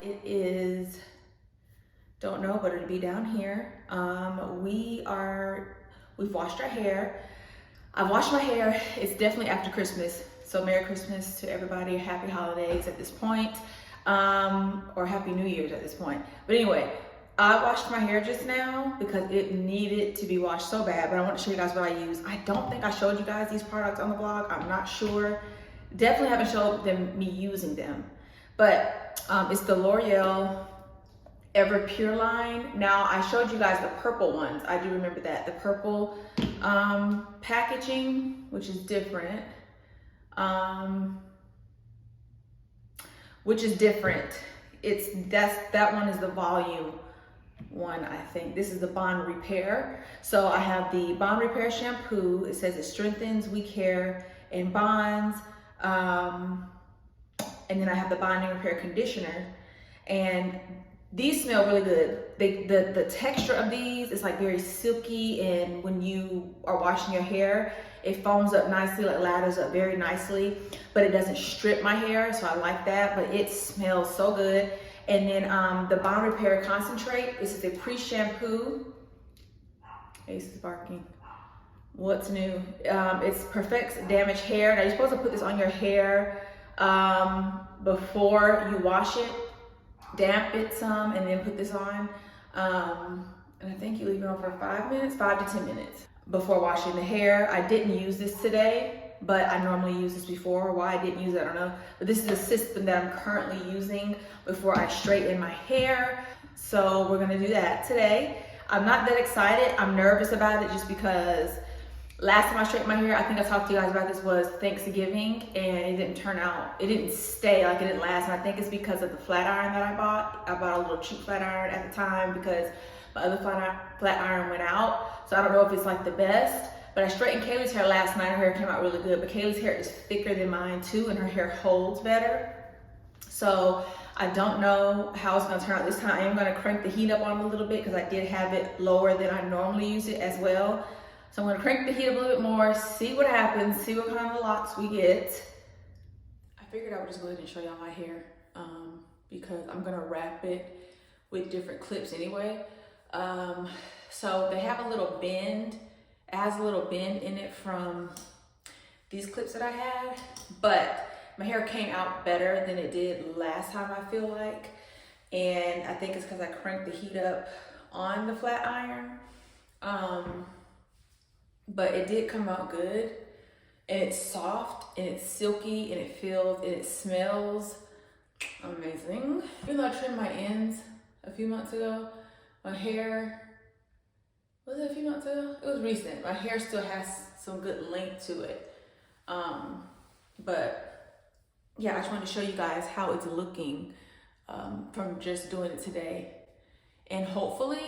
It is, don't know, but it'll be down here. We've washed our hair. I've washed my hair. It's definitely after Christmas. So Merry Christmas to everybody. Happy holidays at this point. Or Happy New Year's at this point. But anyway, I washed my hair just now because it needed to be washed so bad, but I want to show you guys what I use. I don't think I showed you guys these products on the vlog. I'm not sure. Definitely haven't showed them me using them. But it's the L'Oreal Ever Pure line. Now I showed you guys the purple ones. I do remember that. The purple packaging, which is different. That one is the volume one, I think. This is the Bond Repair. So I have the Bond Repair shampoo. It says it strengthens weak hair and bonds. And then I have the Bonding Repair conditioner. And these smell really good. The texture of these is like very silky, and when you are washing your hair, it foams up nicely, like lathers up very nicely, but it doesn't strip my hair, so I like that, but it smells so good. And then the Bond Repair Concentrate, this is a pre-shampoo. Ace is barking. What's new? It's perfects damaged hair. Now you're supposed to put this on your hair before you wash it, damp it some, and then put this on. And I think you leave it on for 5 minutes, 5 to 10 minutes before washing the hair. I didn't use this today, but I normally use this before. Why I didn't use it, I don't know. But this is the system that I'm currently using before I straighten my hair. So we're gonna do that today. I'm not that excited. I'm nervous about it just because last time I straightened my hair, I think I talked to you guys about this, was Thanksgiving, and it didn't turn out, it didn't stay, like it didn't last. And I think it's because of the flat iron that I bought. I bought a little cheap flat iron at the time because my other flat iron went out. So I don't know if it's like the best, but I straightened Kaylee's hair last night. Her hair came out really good, but Kaylee's hair is thicker than mine too, and her hair holds better. So I don't know how it's gonna turn out this time. I am gonna crank the heat up on it a little bit because I did have it lower than I normally use it as well. So I'm gonna crank the heat up a little bit more, see what happens, see what kind of locks we get. I figured I would just go ahead and show y'all my hair because I'm gonna wrap it with different clips anyway. So they have a little bend. It has a little bend in it from these clips that I had, but my hair came out better than it did last time, I feel like. And I think it's because I cranked the heat up on the flat iron. But it did come out good, and it's soft and it's silky and it feels and it smells amazing. Even though I trimmed my ends a few months ago, my hair, was it a few months ago? It was recent. My hair still has some good length to it. But yeah, I just wanted to show you guys how it's looking from just doing it today. And hopefully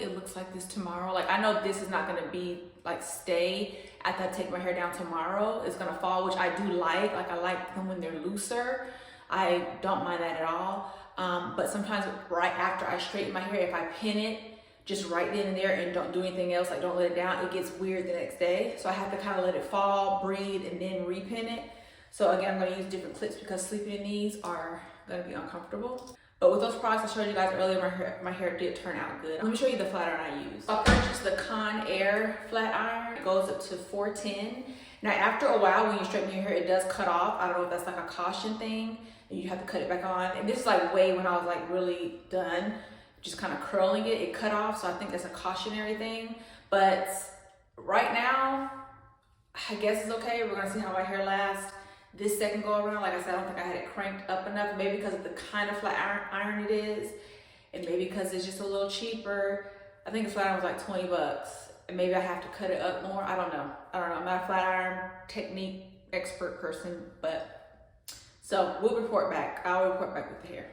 it looks like this tomorrow. Like, I know this is not gonna be like stay after I take my hair down tomorrow. It's gonna fall, which I do like. Like, I like them when they're looser. I don't mind that at all. But sometimes right after I straighten my hair, if I pin it just right then and there and don't do anything else, like don't let it down, it gets weird the next day. So I have to kind of let it fall, breathe, and then repin it. So again, I'm gonna use different clips because sleeping in these are gonna be uncomfortable. But with those products I showed you guys earlier, my hair did turn out good. Let me show you the flat iron I used. I purchased the Conair flat iron. It goes up to 410. Now, after a while, when you straighten your hair, it does cut off. I don't know if that's like a caution thing, and you have to cut it back on. And this is like way when I was like really done, just kind of curling it, it cut off. So I think that's a cautionary thing. But right now, I guess it's okay. We're gonna see how my hair lasts. This second go around, like I said, I don't think I had it cranked up enough, maybe because of the kind of flat iron it is, and maybe because it's just a little cheaper. I think the flat iron was like 20 bucks, and maybe I have to cut it up more. I don't know. I'm not a flat iron technique expert person, but so we'll report back. I'll report back with the hair.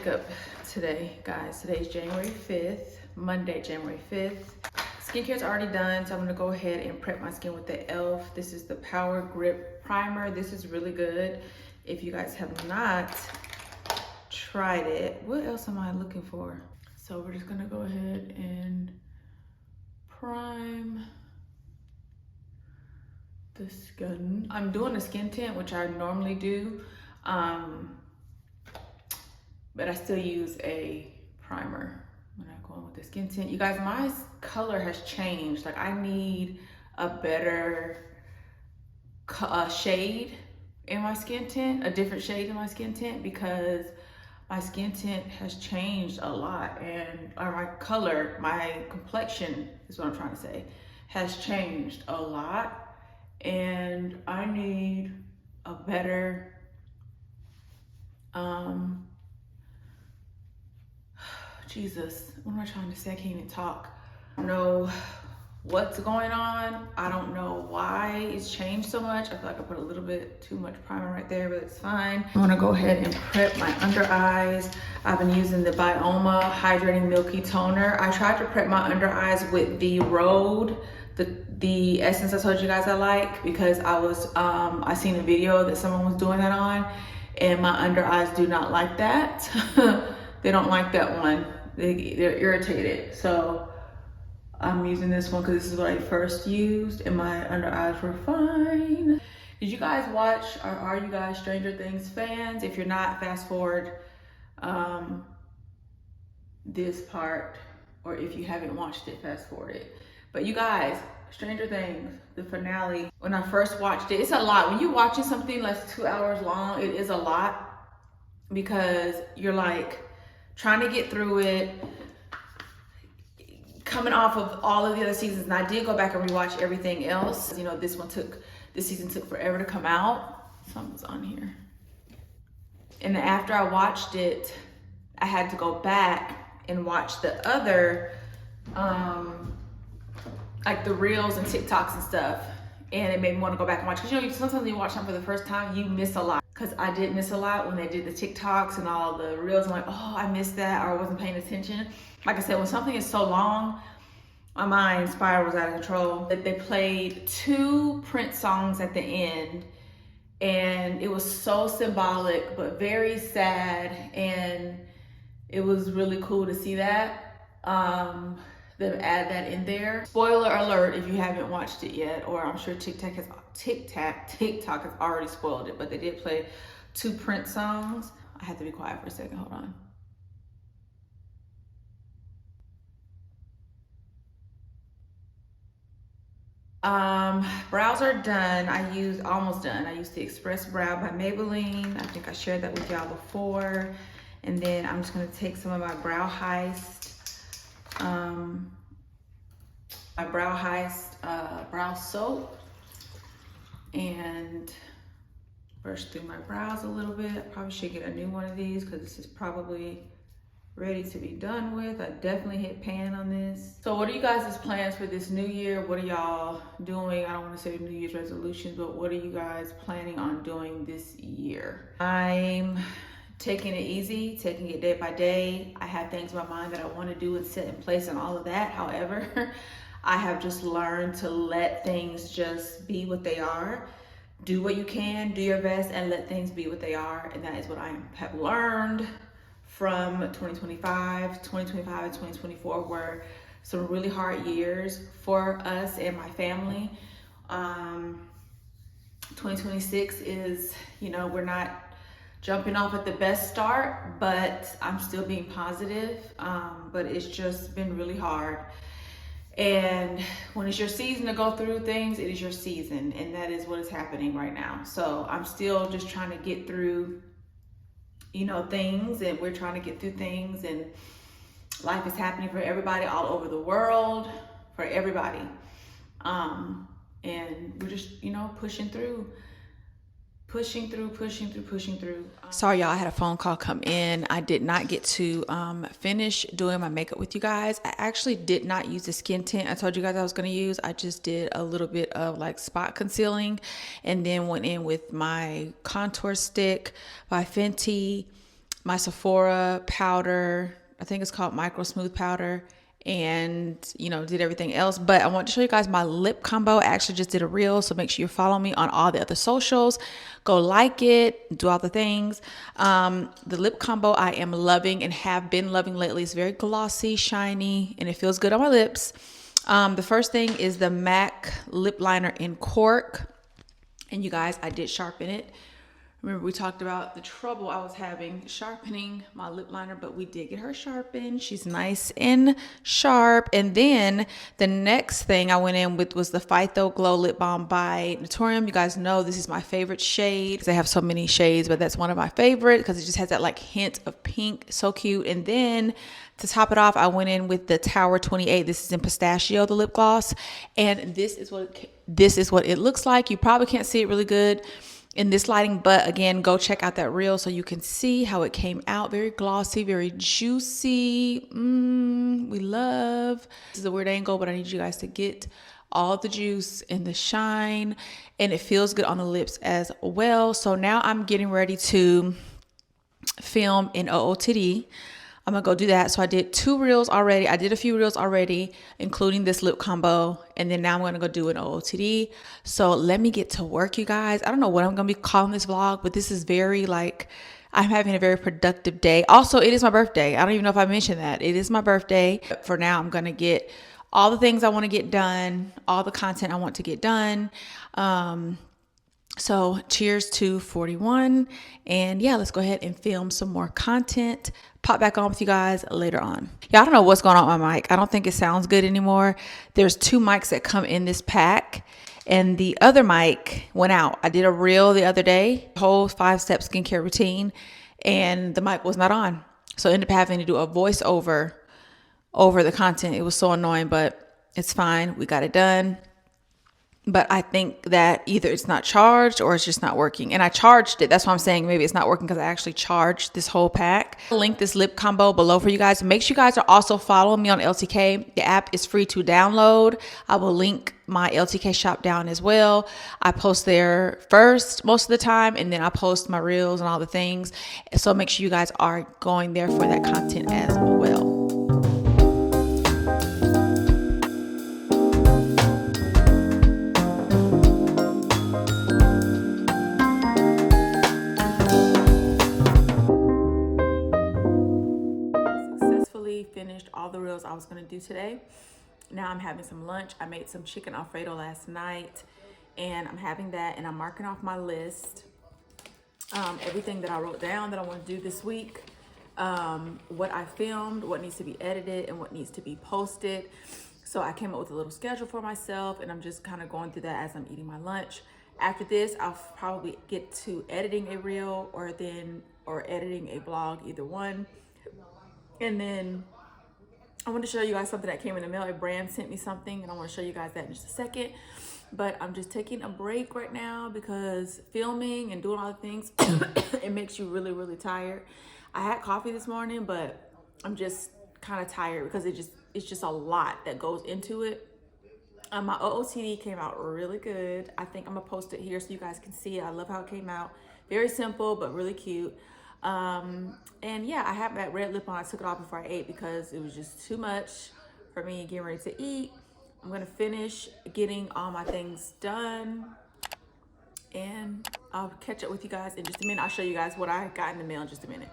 makeup today, guys. Today's January 5th, Monday, January 5th. Skincare's already done, so I'm gonna go ahead and prep my skin with the e.l.f. This is the Power Grip Primer. This is really good. If you guys have not tried it, what else am I looking for? So we're just gonna go ahead and prime the skin. I'm doing a skin tint, which I normally do, but I still use a primer when I go in with the skin tint. You guys, my color has changed. Like, I need a better shade in my skin tint, a different shade in my skin tint, because my skin tint has changed a lot, and my color, my complexion is what I'm trying to say, has changed a lot, and I need a better Jesus, what am I trying to say? I can't even talk. I don't know what's going on. I don't know why it's changed so much. I feel like I put a little bit too much primer right there, but it's fine. I'm gonna go ahead and prep my under eyes. I've been using the Bioma Hydrating Milky Toner. I tried to prep my under eyes with the Rhode, the essence I told you guys I like, because I seen a video that someone was doing that on, and my under eyes do not like that. They don't like that one. They're irritated. So I'm using this one because this is what I first used, and my under eyes were fine. Did you guys watch, or are you guys Stranger Things fans? If you're not, fast forward this part, or if you haven't watched it, fast forward it. But you guys, Stranger Things, the finale, when I first watched it, it's a lot. When you're watching something that's 2 hours long, it is a lot, because you're like trying to get through it, coming off of all of the other seasons. And I did go back and rewatch everything else. You know, this season took forever to come out. Something's on here. And after I watched it, I had to go back and watch the other, like the reels and TikToks and stuff. And it made me want to go back and watch. Because you know, sometimes you watch something for the first time, you miss a lot. Because I did miss a lot when they did the TikToks and all the reels. I'm like, oh, I missed that, or I wasn't paying attention. Like I said, when something is so long, my mind spirals out of control. They played 2 Prince songs at the end, and it was so symbolic, but very sad. And it was really cool to see that. Them add that in there. Spoiler alert if you haven't watched it yet, or I'm sure TikTok has already spoiled it, but they did play 2 Prince songs. I have to be quiet for a second, hold on. Brows are done. Almost done. I used the Express Brow by Maybelline. I think I shared that with y'all before. And then I'm just gonna take some of my Brow Heist, brow soap, and brush through my brows a little bit. I probably should get a new one of these because this is probably ready to be done with. I definitely hit pan on this. So what are you guys' plans for this new year? What are y'all doing? I don't want to say New Year's resolutions, but what are you guys planning on doing this year? I'm taking it easy, taking it day by day. I have things in my mind that I want to do and set in place and all of that. However, I have just learned to let things just be what they are. Do what you can, do your best, and let things be what they are. And that is what I have learned from 2025 and 2024 were some really hard years for us and my family. 2026 is, you know, we're not jumping off at the best start, but I'm still being positive. But it's just been really hard. And when it's your season to go through things, it is your season, and that is what is happening right now. So I'm still just trying to get through, you know, things, and we're trying to get through things, and life is happening for everybody all over the world, for everybody. And we're just, you know, pushing through. Sorry, y'all, I had a phone call come in. I did not get to finish doing my makeup with you guys. I actually did not use the skin tint I told you guys I was going to use. I just did a little bit of like spot concealing, and then went in with my contour stick by Fenty my Sephora powder. I think it's called Micro Smooth Powder. And, you know, did everything else. But I want to show you guys my lip combo. I actually just did a reel. So make sure you follow me on all the other socials. Go like it. Do all the things. The lip combo I am loving and have been loving lately. It's very glossy, shiny, and it feels good on my lips. The first thing is the MAC lip liner in cork. And you guys, I did sharpen it. Remember, we talked about the trouble I was having sharpening my lip liner, but we did get her sharpened. She's nice and sharp. And then the next thing I went in with was the Phyto Glow Lip Balm by Naturium. You guys know this is my favorite shade. They have so many shades, but that's one of my favorite because it just has that like hint of pink. So cute. And then to top it off, I went in with the Tower 28. This is in pistachio, the lip gloss. And this is what it looks like. You probably can't see it really good in this lighting, but again, go check out that reel so you can see how it came out. Very glossy, very juicy. We love. This is a weird angle, but I need you guys to get all the juice and the shine, and it feels good on the lips as well. So now I'm getting ready to film in OOTD. I'm gonna go do that. So I did 2 reels already. I did a few reels already, including this lip combo. And then now I'm gonna go do an OOTD. So let me get to work, you guys. I don't know what I'm gonna be calling this vlog, but this is very like, I'm having a very productive day. Also, it is my birthday. I don't even know if I mentioned that. It is my birthday. But for now, I'm gonna get all the things I wanna get done, all the content I want to get done. So cheers to 41. And yeah, let's go ahead and film some more content. Pop back on with you guys later on. Yeah, I don't know what's going on with my mic. I don't think it sounds good anymore. There's 2 mics that come in this pack, and the other mic went out. I did a reel the other day, whole 5-step skincare routine, and the mic was not on. So I ended up having to do a voiceover over the content. It was so annoying, but it's fine. We got it done. But I think that either it's not charged or it's just not working. And I charged it. That's why I'm saying maybe it's not working, because I actually charged this whole pack. I'll link this lip combo below for you guys. Make sure you guys are also following me on LTK. The app is free to download. I will link my LTK shop down as well. I post there first most of the time, and then I post my reels and all the things. So make sure you guys are going there for that content as well. Finished all the reels I was going to do today. Now I'm having some lunch. I made some chicken Alfredo last night, and I'm having that, and I'm marking off my list, everything that I wrote down that I want to do this week, what I filmed, what needs to be edited, and what needs to be posted. So I came up with a little schedule for myself, and I'm just kind of going through that as I'm eating my lunch. After this, I'll probably get to editing a reel or editing a vlog, either one. And then I want to show you guys something that came in the mail. A brand sent me something, and I want to show you guys that in just a second. But I'm just taking a break right now because filming and doing all the things, it makes you really, really tired. I had coffee this morning, but I'm just kind of tired because it's just a lot that goes into it. My OOTD came out really good. I think I'm gonna post it here so you guys can see it. I love how it came out. Very simple, but really cute. And yeah, I have that red lip on. I took it off before I ate because it was just too much for me getting ready to eat. I'm gonna finish getting all my things done, and I'll catch up with you guys in just a minute. I'll show you guys what I got in the mail in just a minute.